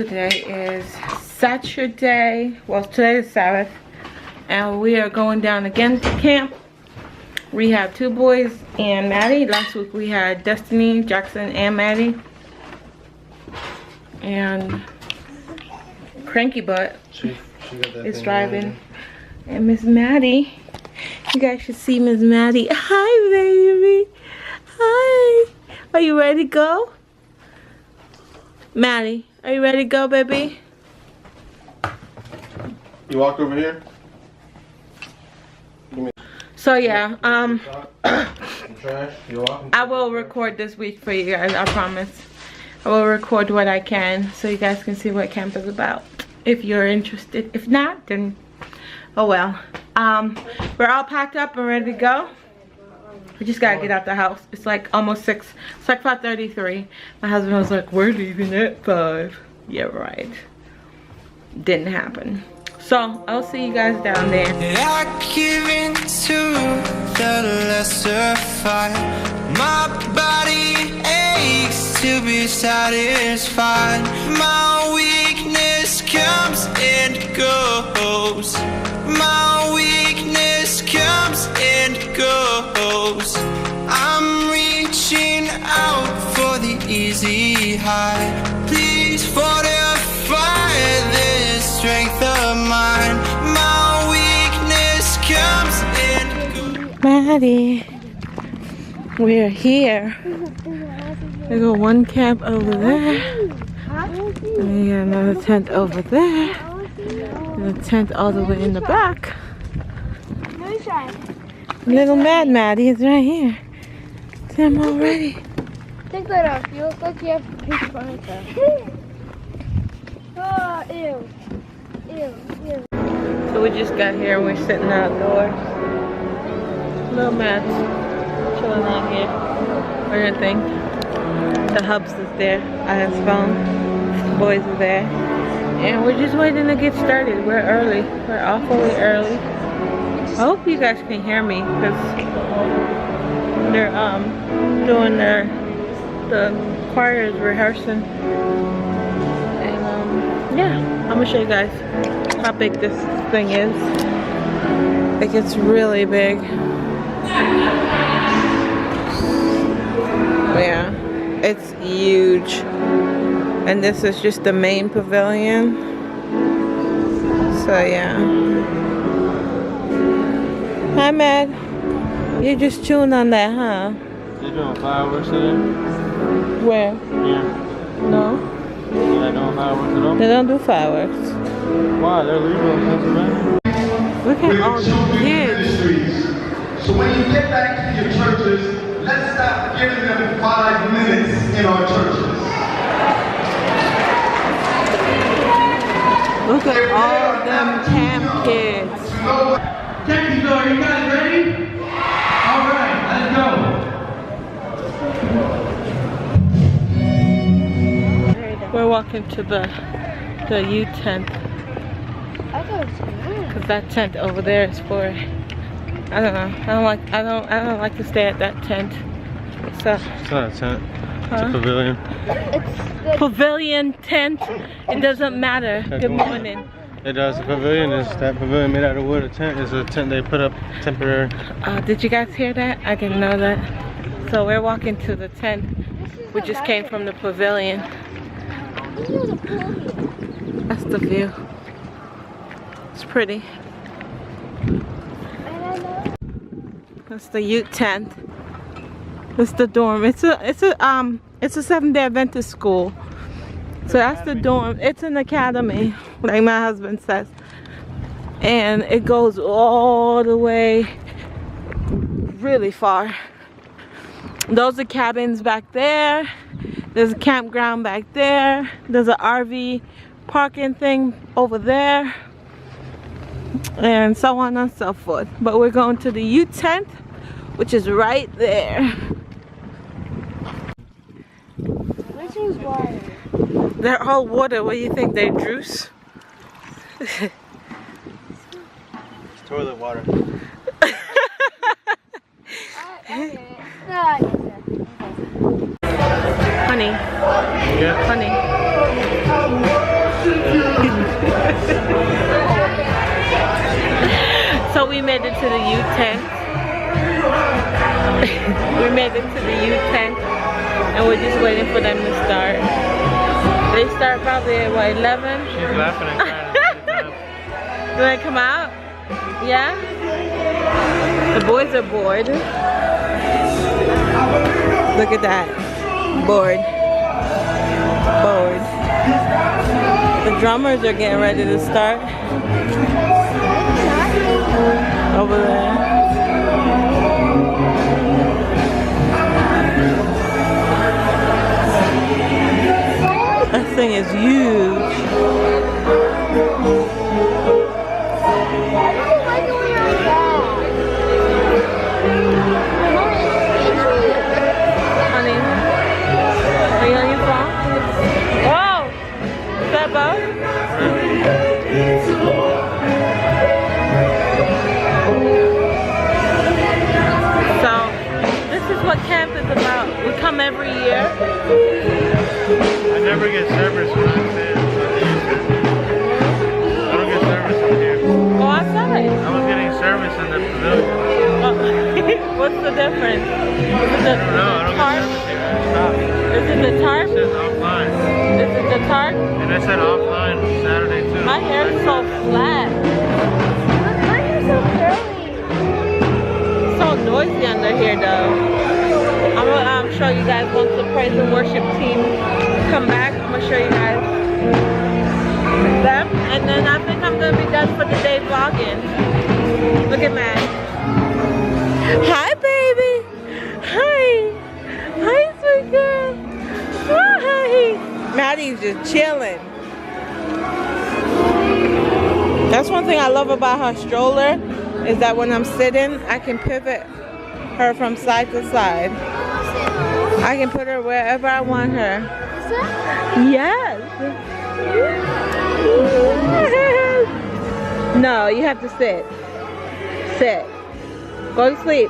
today is Saturday. Well, today is Sabbath, and we are going down again to camp. We have 2 boys and Maddie. Last week we had Destiny, Jackson, and Maddie. And Cranky Butt is driving. And Miss Maddie. You guys should see Miss Maddie. Hi, baby. Hi. Are you ready to go? Maddie, are you ready to go, baby? You walk over here. So yeah, I will record this week for you guys, I promise. I will record what I can so you guys can see what camp is about if you're interested. If not, then oh well. We're all packed up and ready to go. We just gotta get out the house. It's like almost 6. It's like 5:33. My husband was like, we're leaving at 5. Yeah, right. Didn't happen. So I'll see you guys down there. I give in to the lesser fight. My body aches to be satisfied. My weakness comes and goes. My weakness comes and goes. I'm reaching out for the easy high. Please fortify this strength of mine. My weakness comes and goes. Maddie, we're here. We got one camp over there. And we got another tent over there. And a tent all the way in the back. Little Mad Maddie is right here. See him already. Take that off. You look like you have pink ponytail. Oh, ew. Ew, ew. So we just got here and we're sitting outdoors. Little Matt's chilling out here. Weird thing. The Hubs is there on his phone. The boys are there. And we're just waiting to get started. We're early. We're awfully early. I hope you guys can hear me because they're doing the choir is rehearsing. And yeah, I'm gonna show you guys how big this thing is. Like, it's really big. Yeah, it's huge. And this is just the main pavilion. So yeah. Hi, Mad. You're just chewing on that, huh? They doing fireworks today? Where? Here. No. They're not doing fireworks at all? They don't do fireworks. Why? They're legal in Pennsylvania. Look at all these kids. So when you get back to your churches, let's stop giving them 5 minutes in our churches. Look at all them camp kids. Texas, are you guys ready? All right, let's go. We're walking to the U tent. I thought it was good. Cause that tent over there is for, I don't know. I don't like to stay at that tent. So It's not a tent. It's a huh? pavilion. It's the Pavilion tent. It doesn't matter. Good morning. It does. The pavilion is that pavilion made out of wood. A tent is a tent they put up temporary. Did you guys hear that? I didn't know that. So we're walking to the tent. We just came from the pavilion. That's the view. It's pretty. That's the Ute tent. It's the dorm. It's a 7-day Adventist school. So that's the dorm. It's an academy, like my husband says. And it goes all the way really far. Those are cabins back there. There's a campground back there. There's an RV parking thing over there. And so on and so forth. But we're going to the youth tent, which is right there. Which one's water? They're all water. What do you think? They're juice? It's toilet water. Honey. Yeah. Honey. So we made it to the youth tent. We made it to the youth tent, and we're just waiting for them to start. They start probably at what, 11? She's laughing and crying at the same time. You wanna come out? Yeah? The boys are bored. Look at that. Bored. Bored. The drummers are getting ready to start. Over there. That thing is huge. Honey, are you on your phone? Whoa! Is that Bo? So, this is what camp is about. We come every year. I never get service when I'm there. I don't get service in here. Go outside. I was getting service in the pavilion. What's the difference? Is it the I don't know. I don't tarp? get service here. I stopped. Is it the tarp? It says offline. Is it the tarp? And it said offline Saturday too. My hair is so flat. My hair's so curly. It's so noisy under here though. I'm gonna show you guys once the praise and worship team come back. I'm gonna show you guys them, and then I think I'm gonna be done for the day vlogging. Look at Matt. Hi, baby. Hi. Hi, sweet girl. Hi. Maddie's just chilling. That's one thing I love about her stroller, is that when I'm sitting, I can pivot her from side to side. I can put her wherever I want her. Yes. No, you have to sit. Sit. Go to sleep.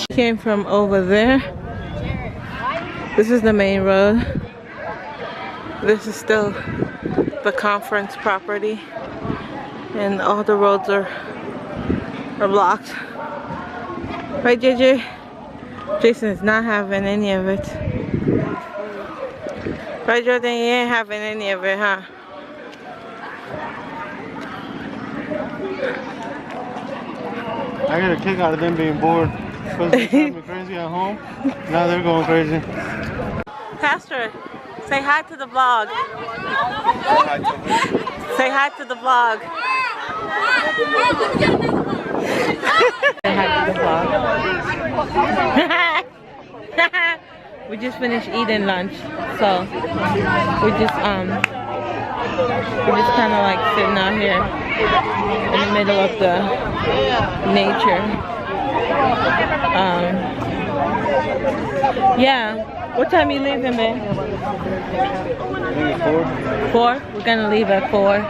Came from over there. This is the main road. This is still a conference property, and all the roads are blocked. Right, JJ? Jason is not having any of it. Right, Jordan? You ain't having any of it, huh? I got a kick out of them being bored. Because they drive me crazy at home. Now they're going crazy. Pastor, say hi to the vlog. Say hi to the vlog. Say hi to the vlog. We just finished eating lunch, so we're just kind of like sitting out here in the middle of the nature. Yeah. What time you leaving, man? 4? We're gonna leave at 4.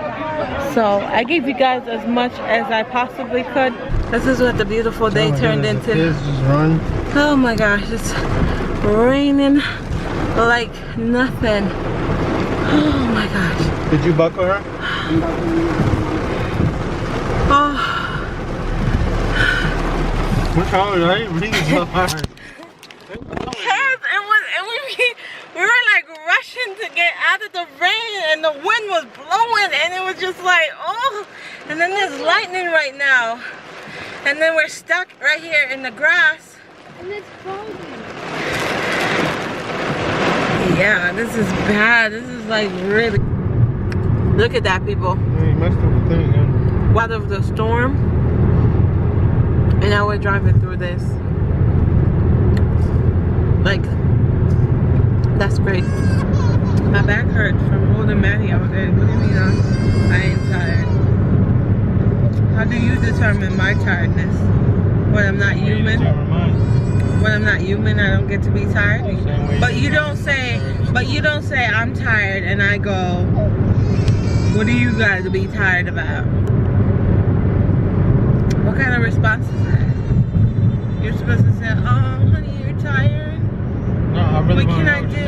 So I gave you guys as much as I possibly could. This is what the beautiful day turned into. Kids just run. Oh my gosh, it's raining like nothing. Oh my gosh. Did you buckle her? Oh. What's wrong with her? How you breathing so hard? We were like rushing to get out of the rain, and the wind was blowing, and it was just like, oh. And then there's lightning right now, and then we're stuck right here in the grass. And it's foggy. Yeah, this is bad. This is like really. Look at that, people. Yeah, you messed up the thing, yeah. What of the storm, and now we're driving through this. Like, that's great. My back hurts from holding Maddie all day. What do you mean I ain't tired? How do you determine my tiredness? When I'm not human? When I'm not human, I don't get to be tired? But you don't say I'm tired and I go, what do you guys be tired about? What kind of response is that? You're supposed to say, oh honey, you're tired? No, I really What can I do?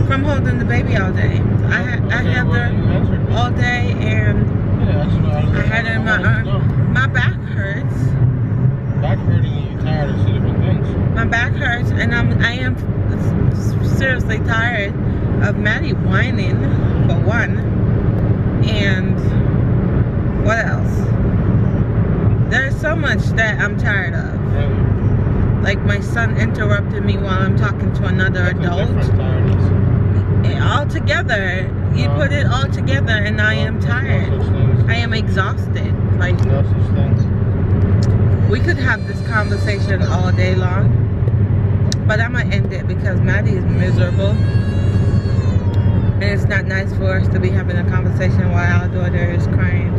From holding the baby all day. I held her all day, and I had her in my arm. My back hurts. Back hurting and you're tired are 2 different things. My back hurts, and I am seriously tired of Maddie whining, for one. And what else? There's so much that I'm tired of. Really? Like my son interrupted me while I'm talking to another adult. All together, you put it all together, and I am tired. I am exhausted. Like, No such thing. we could have this conversation all day long, but I'm gonna end it because Maddie is miserable, and it's not nice for us to be having a conversation while our daughter is crying.